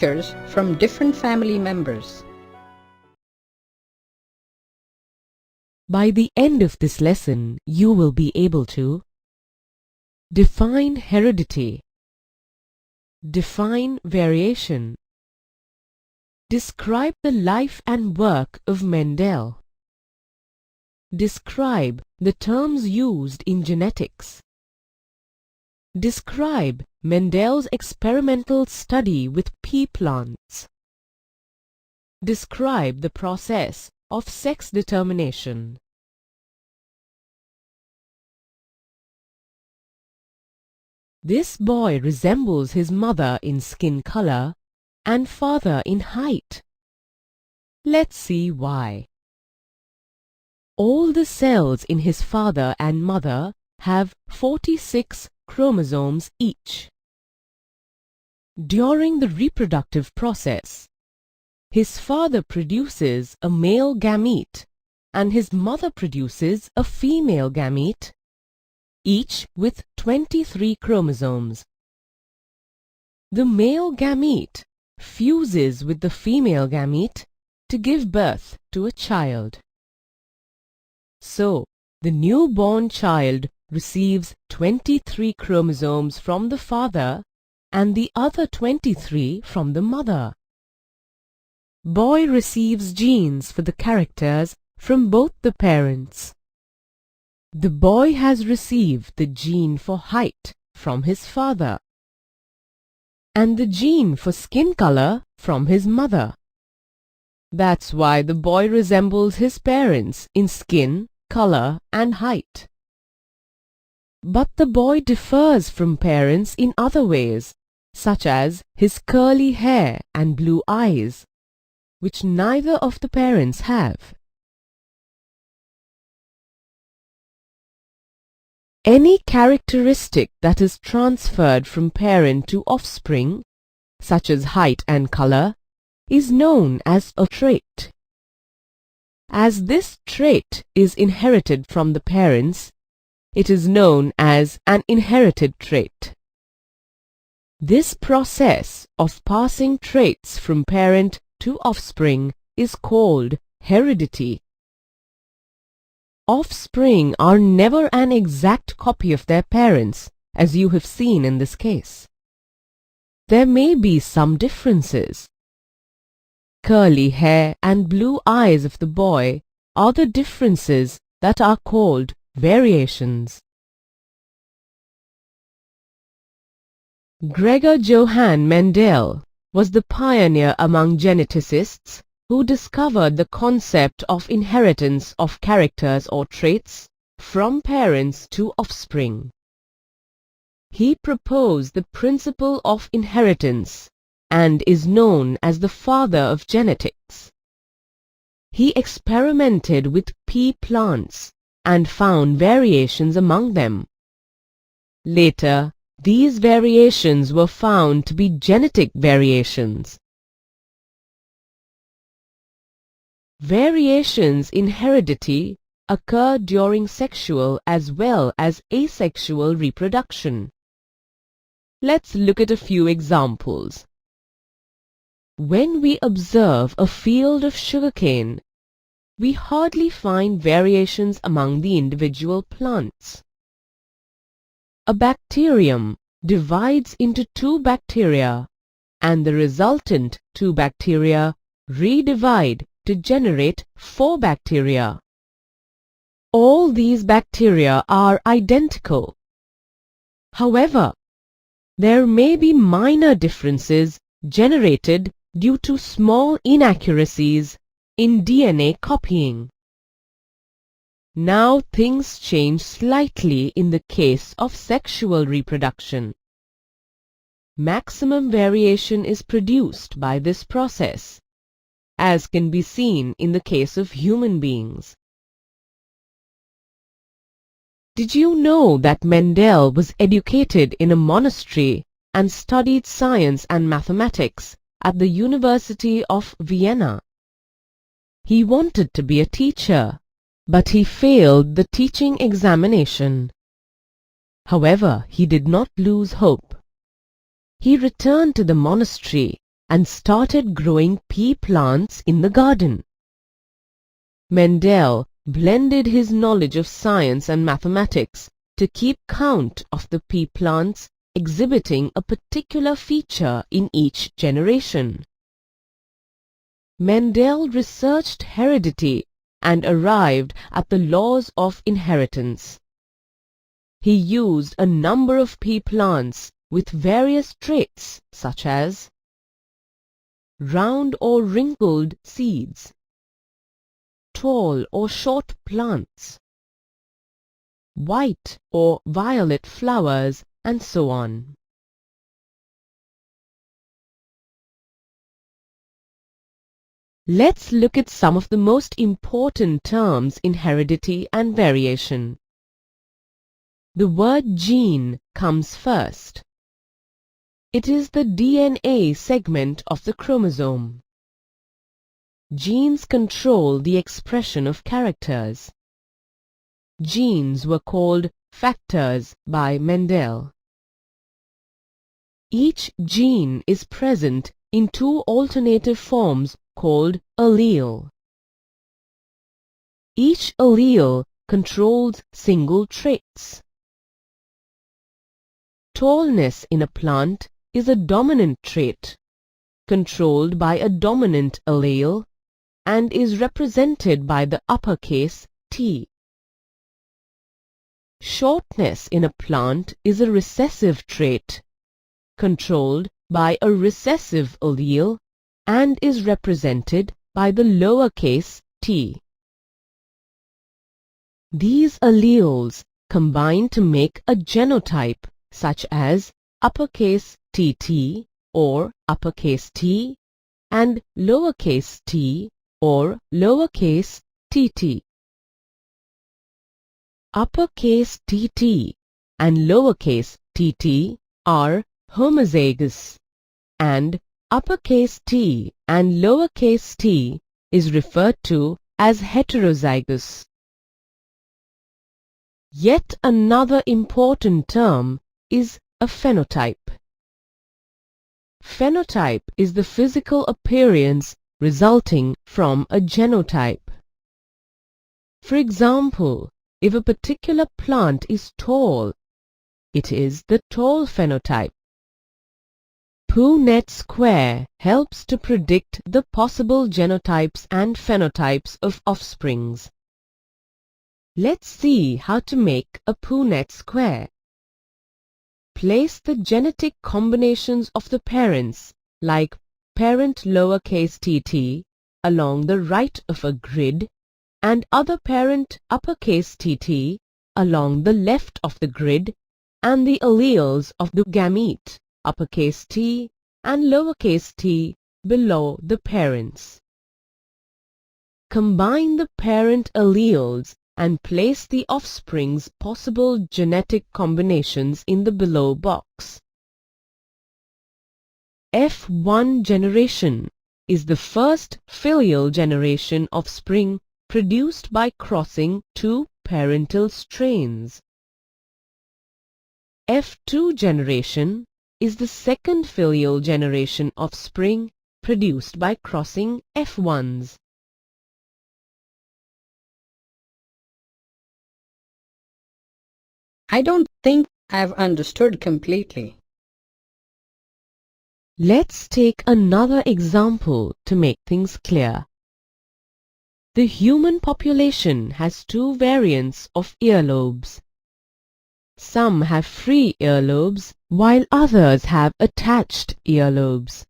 features from different family members. By the end of this lesson, you will be able to define heredity, define variation, describe the life and work of Mendel, describe the terms used in genetics, describe Mendel's experimental study with pea plants, describe the process of sex determination. This boy resembles his mother in skin color and father in height. Let's see why. All the cells in his father and mother have 46 chromosomes each. During the reproductive process, his father produces a male gamete and his mother produces a female gamete, each with 23 chromosomes. The male gamete fuses with the female gamete to give birth to a child. So, the newborn child receives 23 chromosomes from the father and the other 23 from the mother. Boy receives genes for the characters from both the parents. The boy has received the gene for height from his father and the gene for skin color from his mother. That's why the boy resembles his parents in skin, color and height. But the boy differs from parents in other ways, such as his curly hair and blue eyes, which neither of the parents have. Any characteristic that is transferred from parent to offspring, such as height and color, is known as a trait. As this trait is inherited from the parents, it is known as an inherited trait. This process of passing traits from parent to offspring is called heredity. Offspring are never an exact copy of their parents, as you have seen in this case. There may be some differences. Curly hair and blue eyes of the boy are the differences that are called variations. Gregor Johann Mendel was the pioneer among geneticists who discovered the concept of inheritance of characters or traits from parents to offspring. He proposed the principle of inheritance and is known as the father of genetics. He experimented with pea plants and found variations among them. Later, these variations were found to be genetic variations. Variations in heredity occur during sexual as well as asexual reproduction. Let's look at a few examples. When we observe a field of sugarcane, we hardly find variations among the individual plants. A bacterium divides into 2 bacteria, and the resultant 2 bacteria redivide to generate 4 bacteria. All these bacteria are identical. However, there may be minor differences generated due to small inaccuracies in DNA copying. Now things change slightly in the case of sexual reproduction. Maximum variation is produced by this process, as can be seen in the case of human beings. Did you know that Mendel was educated in a monastery and studied science and mathematics at the University of Vienna? He wanted to be a teacher, but he failed the teaching examination. However, he did not lose hope. He returned to the monastery and started growing pea plants in the garden. Mendel blended his knowledge of science and mathematics to keep count of the pea plants exhibiting a particular feature in each generation. Mendel researched heredity and arrived at the laws of inheritance. He used a number of pea plants with various traits such as round or wrinkled seeds, tall or short plants, white or violet flowers, and so on. Let's look at some of the most important terms in heredity and variation. The word gene comes first. It is the DNA segment of the chromosome. Genes control the expression of characters. Genes were called factors by Mendel. Each gene is present in two alternative forms called allele. Each allele controls single traits. Tallness in a plant is a dominant trait, controlled by a dominant allele, and is represented by the uppercase T. Shortness in a plant is a recessive trait, controlled by a recessive allele, and is represented by the lowercase t. These alleles combine to make a genotype such as uppercase TT or uppercase T and lowercase t or lowercase tt. Uppercase TT and lowercase tt are homozygous, and uppercase T and lowercase t is referred to as heterozygous. Yet another important term is a phenotype. Phenotype is the physical appearance resulting from a genotype. For example, if a particular plant is tall, it is the tall phenotype. Punnett square helps to predict the possible genotypes and phenotypes of offsprings. Let's see how to make a Punnett square. Place the genetic combinations of the parents, like parent lowercase tt, along the right of a grid, and other parent uppercase tt along the left of the grid, and the alleles of the gamete, uppercase T and lowercase t, below the parents. Combine the parent alleles and place the offspring's possible genetic combinations in the below box. F1 generation is the first filial generation offspring produced by crossing two parental strains. F2 generation is the second filial generation offspring produced by crossing F1s. I don't think I've understood completely. Let's take another example to make things clear. The human population has two variants of earlobes. Some have free earlobes, while others have attached earlobes.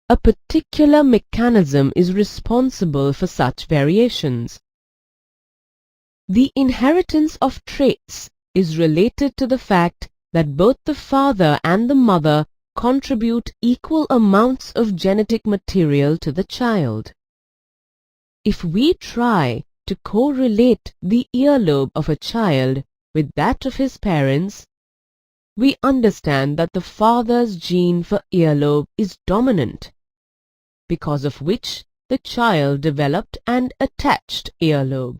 A particular mechanism is responsible for such variations. The inheritance of traits is related to the fact that both the father and the mother contribute equal amounts of genetic material to the child. If we try to correlate the earlobe of a child with that of his parents, we understand that the father's gene for earlobe is dominant, because of which the child developed an attached earlobe.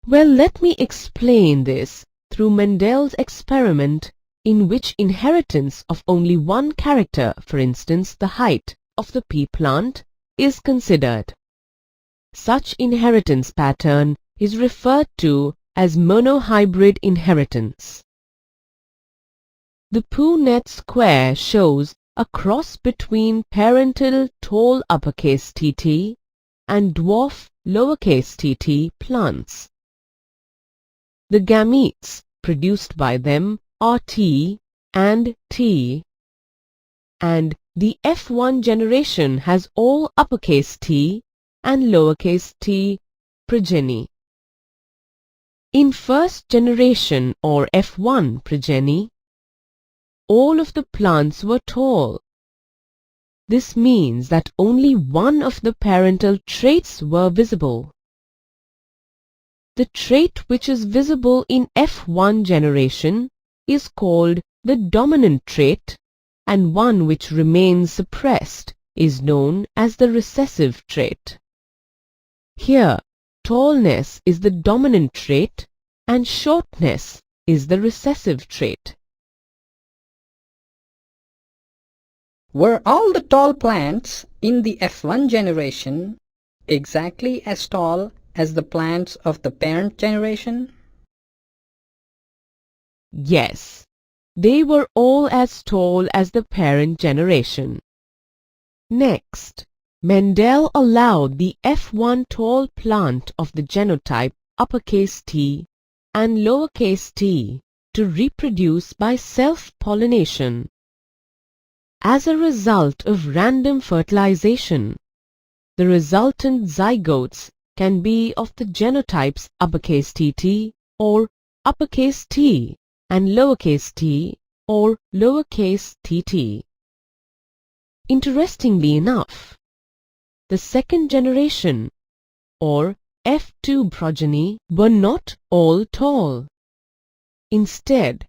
Well, let me explain this through Mendel's experiment in which inheritance of only one character, for instance the height of the pea plant, is considered. Such inheritance pattern is referred to as monohybrid inheritance. The Punnett square shows a cross between parental tall uppercase TT and dwarf lowercase tt plants. The gametes produced by them are T and T, and the F1 generation has all uppercase T and lowercase t progeny. In first generation or F1 progeny, all of the plants were tall. This means that only one of the parental traits were visible. The trait which is visible in F1 generation is called the dominant trait, and one which remains suppressed is known as the recessive trait. Here, tallness is the dominant trait and shortness is the recessive trait. Were all the tall plants in the F1 generation exactly as tall as the plants of the parent generation? Yes, they were all as tall as the parent generation. Next, Mendel allowed the F1 tall plant of the genotype uppercase T and lowercase t to reproduce by self-pollination. As a result of random fertilization, the resultant zygotes can be of the genotypes uppercase TT or uppercase T and lowercase t or lowercase tt. Interestingly enough, the second generation or F2 progeny were not all tall. Instead,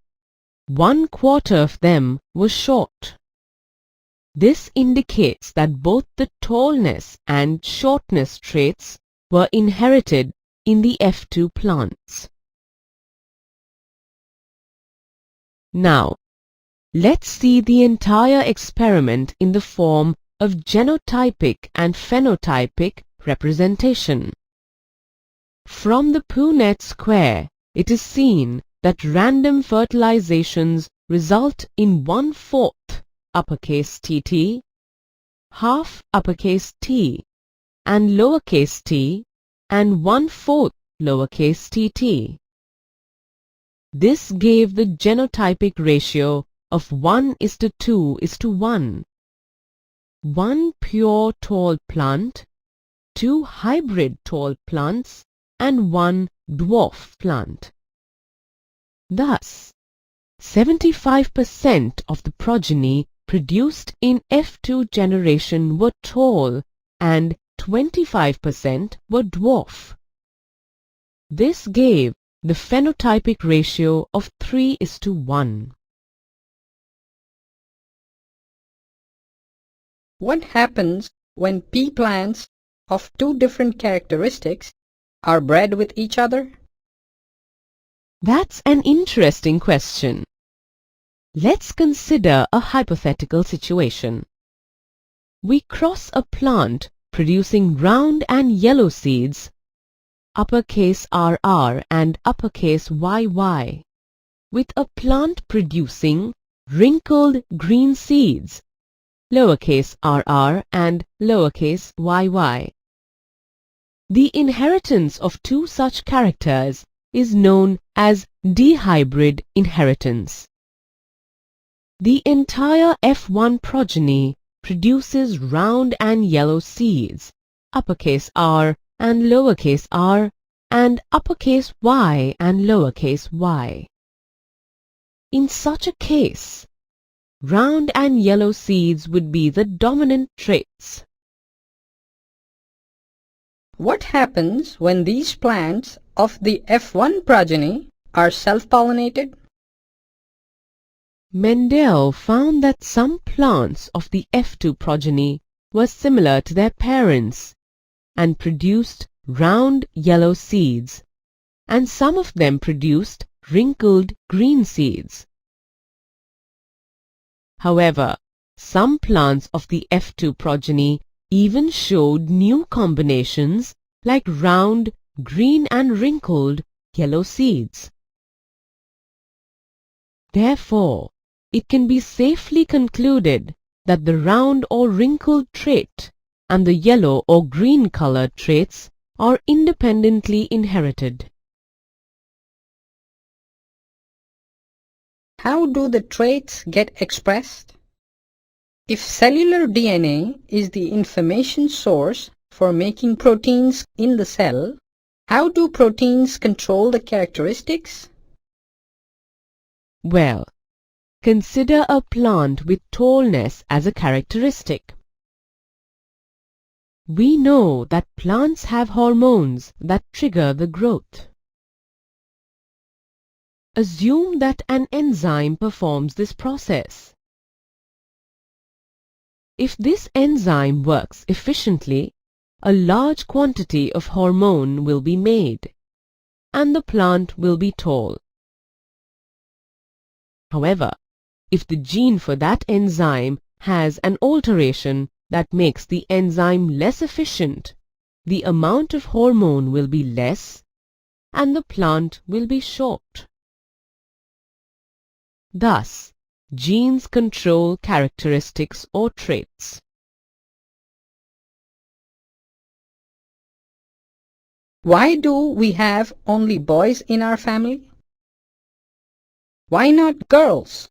1/4 of them were short. This indicates that both the tallness and shortness traits were inherited in the F2 plants. Now, let's see the entire experiment in the form of genotypic and phenotypic representation. From the Punnett square, it is seen that random fertilizations result in 1/4 uppercase TT, half uppercase T and lowercase t, and 1/4 lowercase tt. This gave the genotypic ratio of 1:2:1. 1 pure tall plant, 2 hybrid tall plants, and 1 dwarf plant. Thus, 75% of the progeny produced in F2 generation were tall and 25% were dwarf. This gave the phenotypic ratio of 3:1. What happens when pea plants of two different characteristics are bred with each other? That's an interesting question. Let's consider a hypothetical situation. We cross a plant producing round and yellow seeds, uppercase RR and uppercase YY, with a plant producing wrinkled green seeds, lowercase RR and lowercase YY. The inheritance of two such characters is known as dihybrid inheritance. The entire F1 progeny produces round and yellow seeds, uppercase R and lowercase r, and uppercase Y and lowercase y. In such a case, round and yellow seeds would be the dominant traits. What happens when these plants of the F1 progeny are self-pollinated? Mendel found that some plants of the F2 progeny were similar to their parents and produced round yellow seeds, and some of them produced wrinkled green seeds. However, some plants of the F2 progeny even showed new combinations like round, green and wrinkled yellow seeds. Therefore, it can be safely concluded that the round or wrinkled trait and the yellow or green colored traits are independently inherited. How do the traits get expressed? If cellular DNA is the information source for making proteins in the cell, how do proteins control the characteristics? Well, consider a plant with tallness as a characteristic. We know that plants have hormones that trigger the growth. Assume that an enzyme performs this process. If this enzyme works efficiently, a large quantity of hormone will be made, and the plant will be tall. However, if the gene for that enzyme has an alteration that makes the enzyme less efficient, the amount of hormone will be less, and the plant will be short. Thus, genes control characteristics or traits. Why do we have only boys in our family? Why not girls?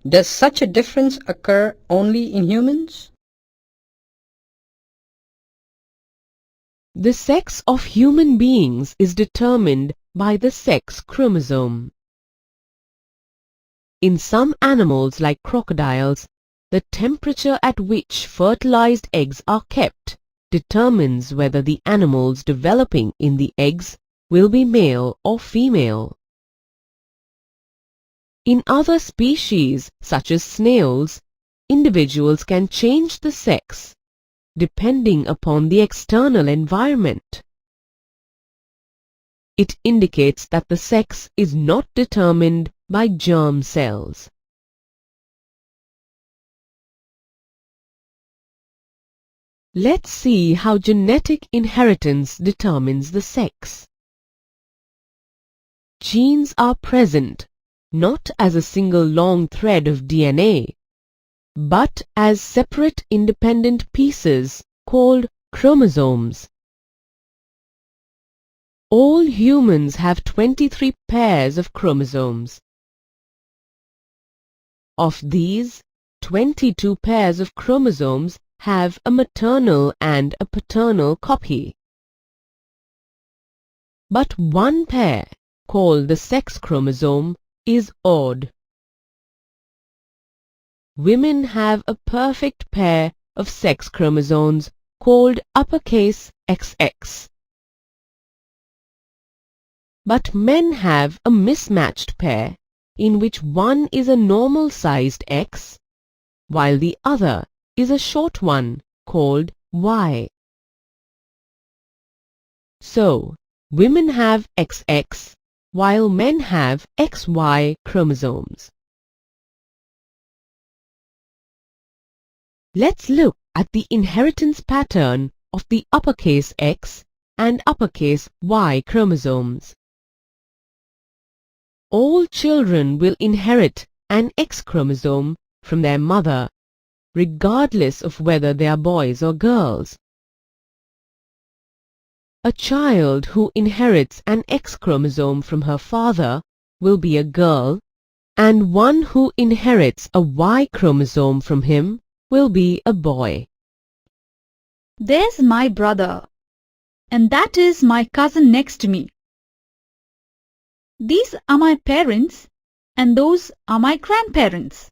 Does such a difference occur only in humans? The sex of human beings is determined by the sex chromosome. In some animals like crocodiles, the temperature at which fertilized eggs are kept determines whether the animals developing in the eggs will be male or female. In other species, such as snails, individuals can change the sex depending upon the external environment. It indicates that the sex is not determined by germ cells. Let's see how genetic inheritance determines the sex. Genes are present not as a single long thread of DNA, but as separate independent pieces called chromosomes. All humans have 23 pairs of chromosomes. Of these, 22 pairs of chromosomes have a maternal and a paternal copy. But one pair, called the sex chromosome, is odd. Women have a perfect pair of sex chromosomes called uppercase XX. But men have a mismatched pair in which one is a normal-sized X, while the other is a short one called Y. So, women have XX, while men have XY chromosomes. Let's look at the inheritance pattern of the uppercase X and uppercase Y chromosomes. All children will inherit an X chromosome from their mother, regardless of whether they are boys or girls. A child who inherits an X chromosome from her father will be a girl, and one who inherits a Y chromosome from him will be a boy. There's my brother, and that is my cousin next to me. These are my parents, and those are my grandparents.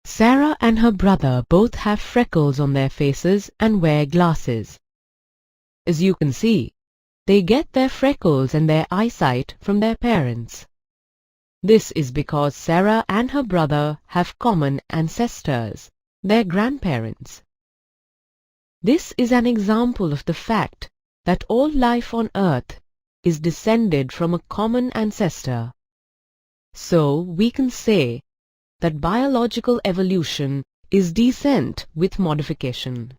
Sarah and her brother both have freckles on their faces and wear glasses. As you can see, they get their freckles and their eyesight from their parents. This is because Sarah and her brother have common ancestors, their grandparents. This is an example of the fact that all life on Earth is descended from a common ancestor. So we can say that biological evolution is descent with modification.